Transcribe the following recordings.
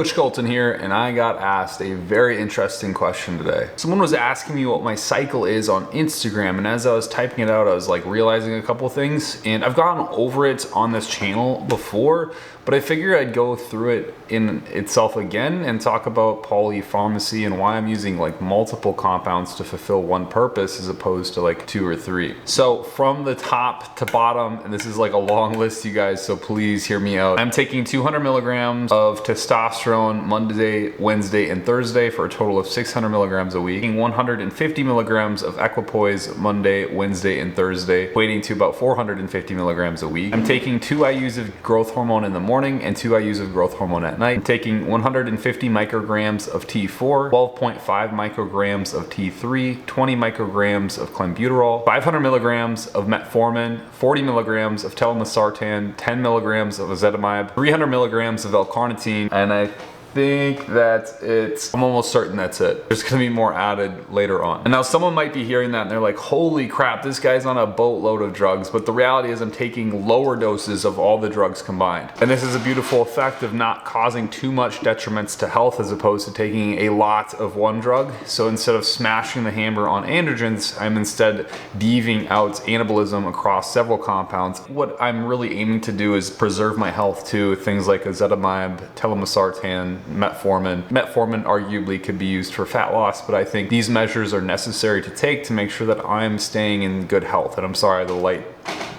Coach Kolton here, and I got asked a very interesting question today. Someone was asking me what my cycle is on Instagram, and as I was typing it out, I was like realizing a couple things, and I've gone over it on this channel before, but I figured I'd go through it in itself again and talk about polypharmacy and why I'm using like multiple compounds to fulfill one purpose as opposed to like 2 or 3. So from the top to bottom, and this is like a long list, you guys, so please hear me out. I'm taking 200 milligrams of testosterone Monday, Wednesday, and Thursday for a total of 600 milligrams a week. 150 milligrams of equipoise Monday, Wednesday, and Thursday, equating to about 450 milligrams a week. I'm taking 2 IUs of growth hormone in the morning and 2 IUs of growth hormone at night. I'm taking 150 micrograms of T4, 12.5 micrograms of T3, 20 micrograms of clenbuterol, 500 milligrams of metformin, 40 milligrams of telmisartan, 10 milligrams of ezetimibe, 300 milligrams of L-carnitine, and I think that's it. I'm almost certain that's it. There's gonna be more added later on. And now someone might be hearing that and they're like, holy crap, this guy's on a boatload of drugs. But the reality is I'm taking lower doses of all the drugs combined. And this is a beautiful effect of not causing too much detriments to health as opposed to taking a lot of one drug. So instead of smashing the hammer on androgens, I'm instead deviating out anabolism across several compounds. What I'm really aiming to do is preserve my health too. Things like ezetimibe, telmisartan, metformin. Metformin arguably could be used for fat loss, but I think these measures are necessary to take to make sure that I'm staying in good health. And I'm sorry, the light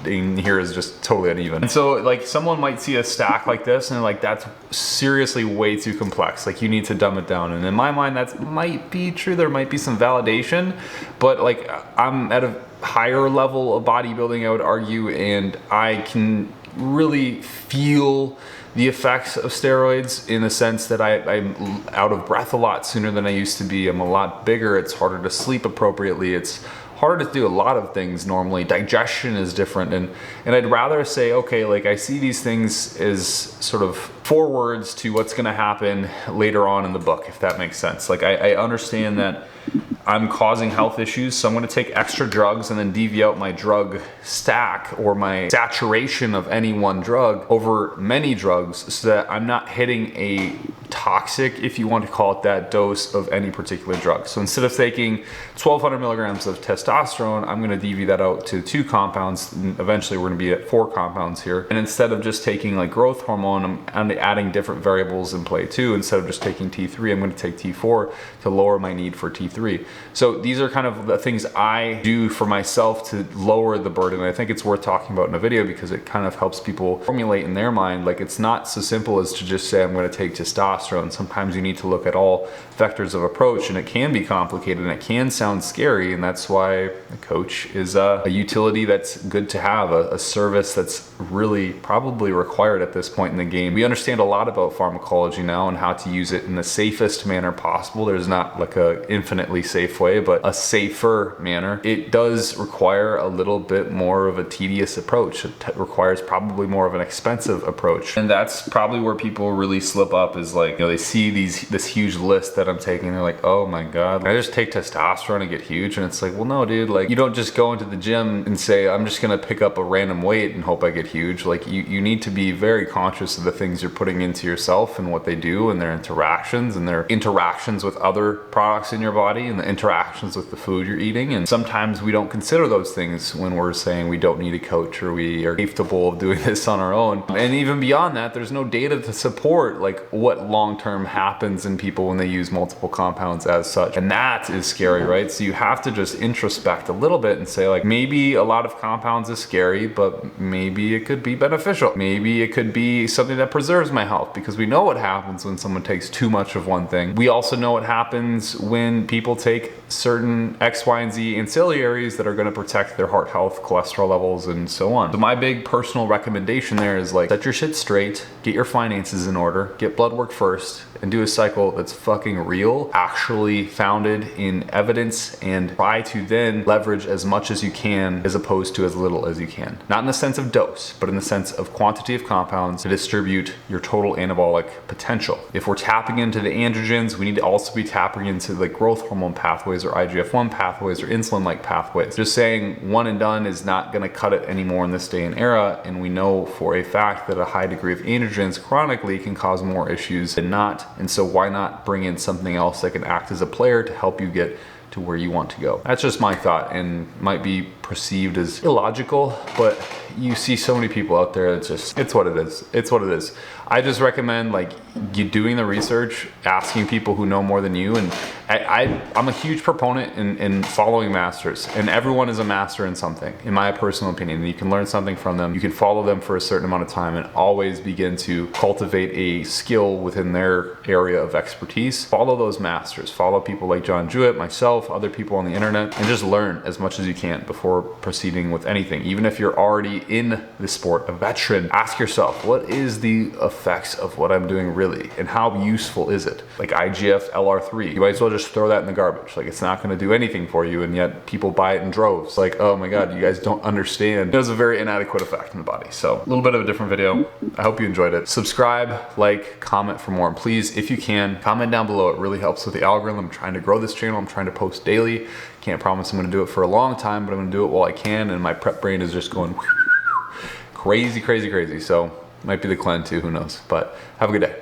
in here is just totally uneven. And so like someone might see a stack like this and like, that's seriously way too complex. Like you need to dumb it down. And in my mind, that might be true. There might be some validation, but like I'm at a higher level of bodybuilding, I would argue, and I can really feel the effects of steroids in the sense that I'm out of breath a lot sooner than I used to be. I'm a lot bigger. It's harder to sleep appropriately. It's harder to do a lot of things normally. Digestion is different, and I'd rather say, okay, like I see these things as sort of forwards to what's gonna happen later on in the book, if that makes sense. Like I understand that I'm causing health issues, so I'm gonna take extra drugs and then deviate out my drug stack or my saturation of any one drug over many drugs so that I'm not hitting a toxic, if you want to call it that, dose of any particular drug. So instead of taking 1200 milligrams of testosterone, I'm gonna deviate that out to 2 compounds. And eventually we're gonna be at 4 compounds here. And instead of just taking like growth hormone, I'm adding different variables in play too. Instead of just taking T3, I'm gonna take T4 to lower my need for T3. So these are kind of the things I do for myself to lower the burden. And I think it's worth talking about in a video because it kind of helps people formulate in their mind, like it's not so simple as to just say I'm gonna take testosterone. Sometimes you need to look at all vectors of approach, and it can be complicated and it can sound scary, and that's why a coach is a utility that's good to have, a service that's really probably required at this point in the game. We understand a lot about pharmacology now and how to use it in the safest manner possible. There's not like a infinitely safe way, but a safer manner. It does require a little bit more of a tedious approach. It requires probably more of an expensive approach, and that's probably where people really slip up, is like, you know, they see this huge list that I'm taking and they're like, oh my god, I just take testosterone and get huge. And it's like, well no dude, like you don't just go into the gym and say I'm just gonna pick up a random weight and hope I get huge. Like you need to be very conscious of the things you're putting into yourself and what they do and their interactions with other products in your body and the interactions with the food you're eating. And sometimes we don't consider those things when we're saying we don't need a coach or we are capable of doing this on our own. And even beyond that, there's no data to support like what long-term happens in people when they use multiple compounds as such. And that is scary, right? So you have to just introspect a little bit and say like, maybe a lot of compounds is scary, but maybe it could be beneficial. Maybe it could be something that preserves my health, because we know what happens when someone takes too much of one thing. We also know what happens when people take certain X, Y, and Z ancillaries that are going to protect their heart health, cholesterol levels, and so on. So my big personal recommendation there is like, set your shit straight, get your finances in order, get blood work first, and do a cycle that's fucking real, actually founded in evidence, and try to then leverage as much as you can as opposed to as little as you can. Not in the sense of dose, dose, but in the sense of quantity of compounds to distribute your total anabolic potential. If we're tapping into the androgens, we need to also be tapping into the growth hormone pathways or IGF-1 pathways or insulin-like pathways. Just saying one and done is not gonna cut it anymore in this day and era, and we know for a fact that a high degree of androgens chronically can cause more issues than not, and so why not bring in something else that can act as a player to help you get to where you want to go. That's just my thought, and might be perceived as illogical, but you see so many people out there, it's what it is. It's what it is. I just recommend like you doing the research, asking people who know more than you, and I'm a huge proponent in following masters, and everyone is a master in something, in my personal opinion. You can learn something from them, you can follow them for a certain amount of time and always begin to cultivate a skill within their area of expertise. Follow those masters, follow people like John Jewett, myself, other people on the internet, and just learn as much as you can before proceeding with anything. Even if you're already in the sport, a veteran, ask yourself, what is the effects of what I'm doing really, and how useful is it? Like IGF LR3, you might as well just throw that in the garbage. Like, it's not going to do anything for you, and yet people buy it in droves. Like, oh my god, you guys don't understand. It has a very inadequate effect on the body. So a little bit of a different video. I hope you enjoyed it. Subscribe, like, comment for more, and please, if you can, comment down below. It really helps with the algorithm. I'm trying to grow this channel. I'm trying to post daily. Can't promise I'm going to do it for a long time, but I'm going to do it while I can, and my prep brain is just going crazy. So might be the cleanse too, who knows. But have a good day.